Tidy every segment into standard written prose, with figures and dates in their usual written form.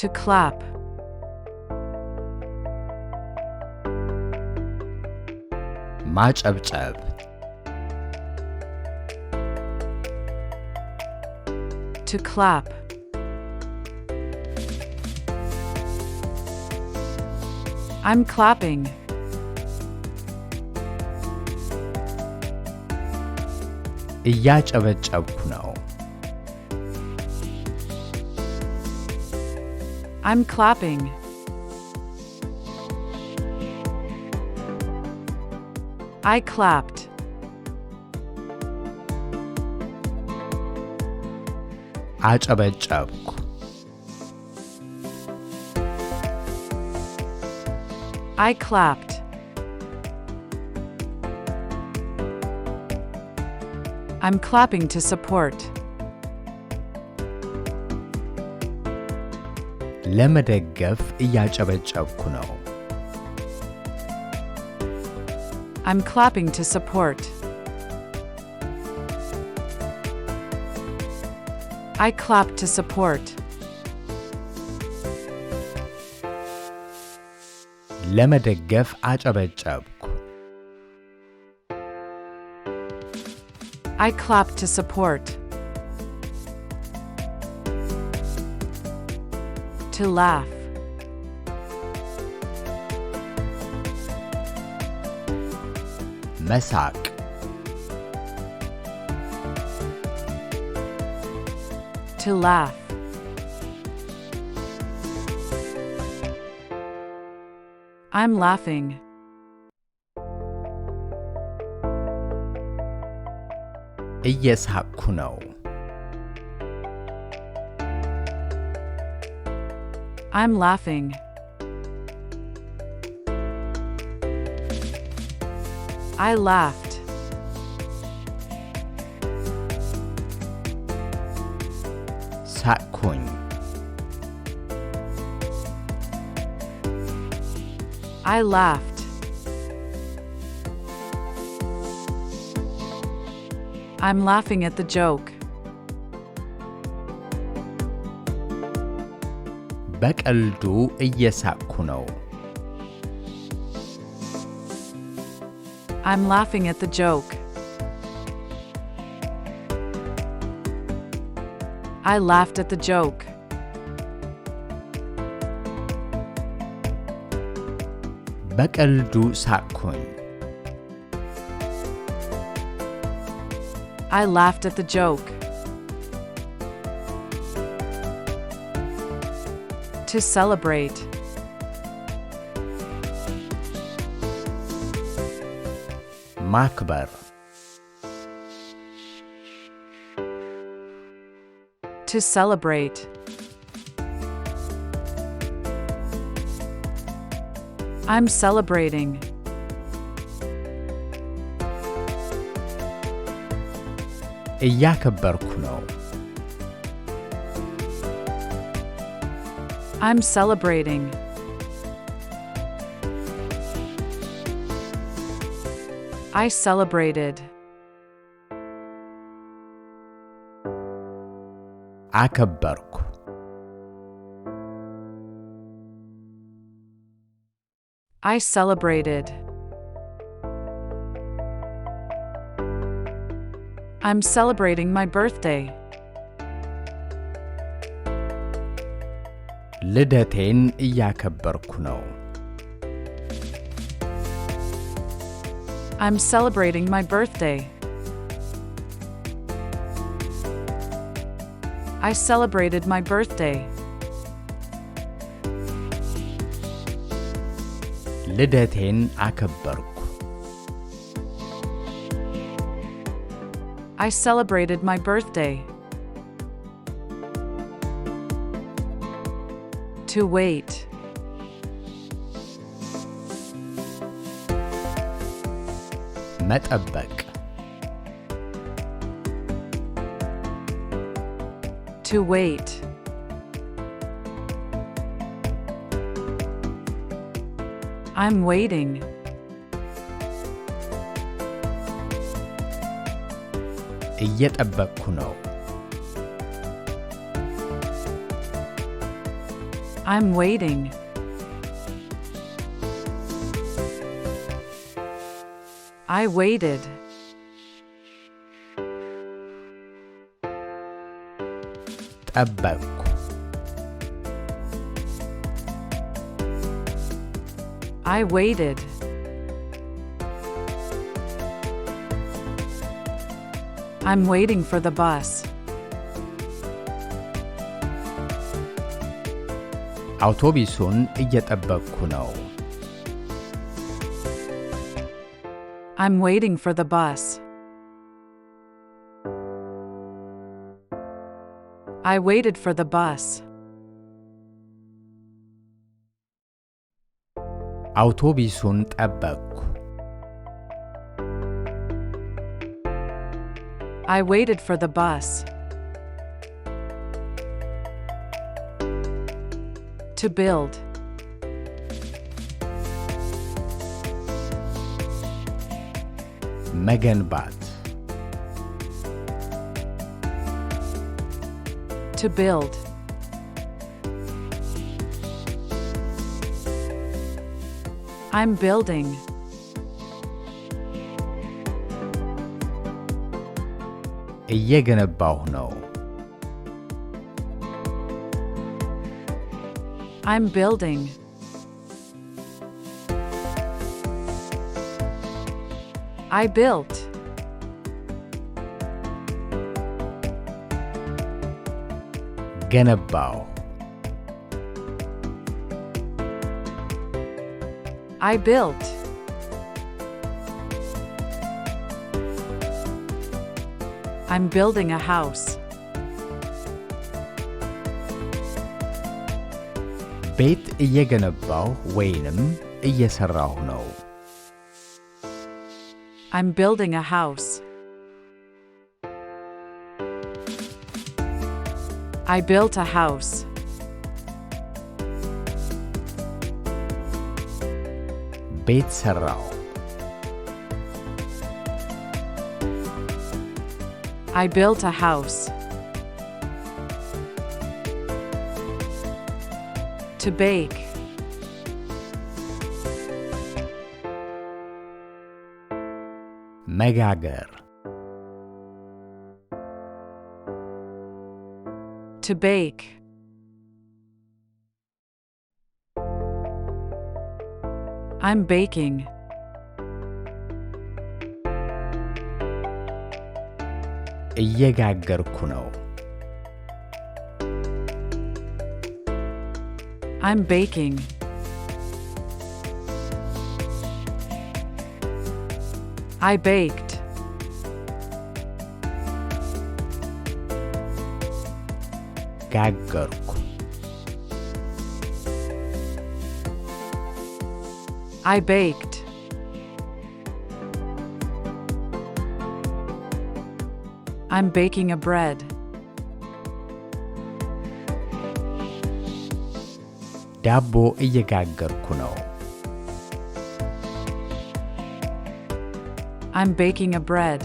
To clap. ማጨብጨብ To clap. I'm clapping. እያጨበጨብኩ ነው I'm clapping. I clapped. አጨበጨብኩ I clapped. I'm clapping to support. ለመደገፍ እያጨበጨብኩ ነው I'm clapping to support. I clap to support. ለመደገፍ አጨበጨብኩ I clap to support. To laugh. መሳቅ To laugh. I'm laughing. እየሳቅኩ ነው I'm laughing. I laughed. ሳቅኩኝ I laughed. I'm laughing at the joke. በቀልዱ እየሳቅኩ ነው I'm laughing at the joke. I laughed at the joke. በቀልዱ ሳቅኩኝ I laughed at the joke. To celebrate. ማክበር To celebrate. I'm celebrating. እያከበርኩ ነው I'm celebrating. I celebrated. አከበርኩ I celebrated. I'm celebrating my birthday. ልደቴን እያከበርኩ ነው I'm celebrating my birthday. I celebrated my birthday. ልደቴን አከበርኩ I celebrated my birthday. To wait. መጠበቅ To wait. I'm waiting. እየጠበቅኩ ነው I'm waiting. I waited. ጠበቅኩ። I waited. I'm waiting for the bus. አውቶቡሱን እየጠበቅኩ ነው። I'm waiting for the bus. I waited for the bus. አውቶቡሱን ጠበቅኩ። I waited for the bus. To build. መገንባት። To build. I'm building. እየገነባሁ ነው። I'm building. I built. ገነባው። I built. I'm building a house. ቤት እየገነባሁ ወይንም እየሰራሁ ነው። I'm building a house. I built a house. ቤት ሰራሁ። I built a house. To bake. መጋገር። To bake. I'm baking. እየጋገርኩ ነው። I'm baking. I baked. ጋገርኩ። I baked. I'm baking a bread. ዳቦ እየጋገርኩ ነው። I'm baking a bread.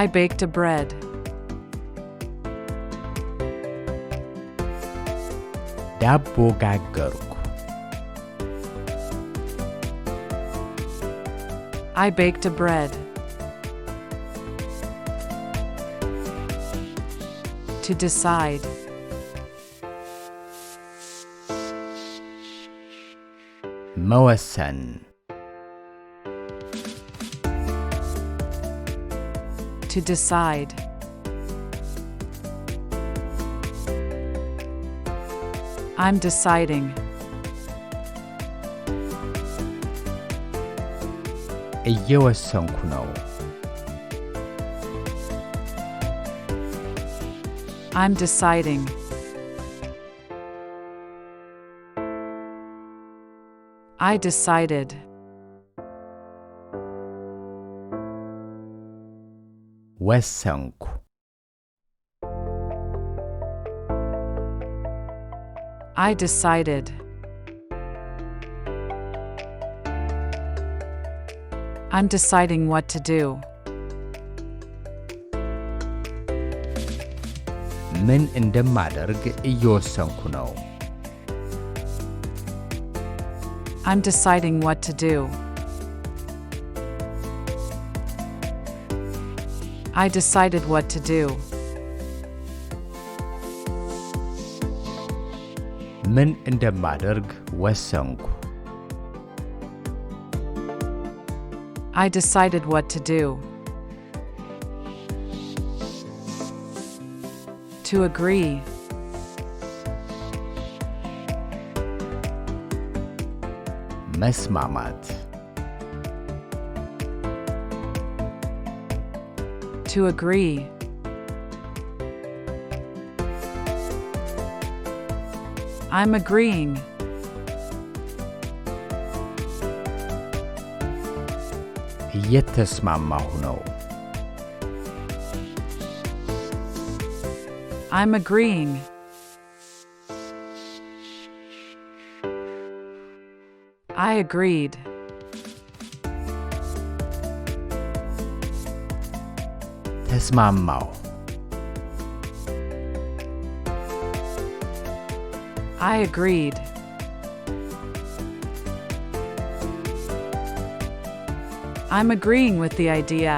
I baked a bread. ዳቦ ጋገርኩ። I baked a bread. To decide. መወሰን። To decide. I'm deciding. እየወሰንኩ ነው። I'm deciding. I decided. ወሰንኩ። I decided. I'm deciding what to do. ምን እንደማደርግ እየወሰንኩ ነው። I'm deciding what to do. I decided what to do. ምን እንደማደርግ ወሰንኩ። I decided what to do. To agree. መስማማት። To agree. I'm agreeing. እየተስማማሁ ነው። I'm agreeing. I agreed. ተስማማሁ። I agreed. I'm agreeing with the idea.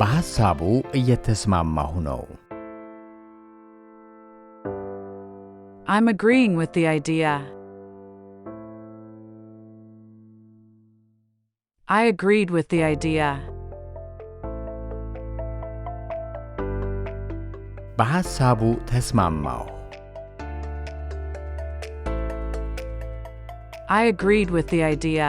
በሐሳቡ እየተስማማሁ ነው። I'm agreeing with the idea. I agreed with the idea. በሐሳቡ ተስማማሁ። I agreed with the idea.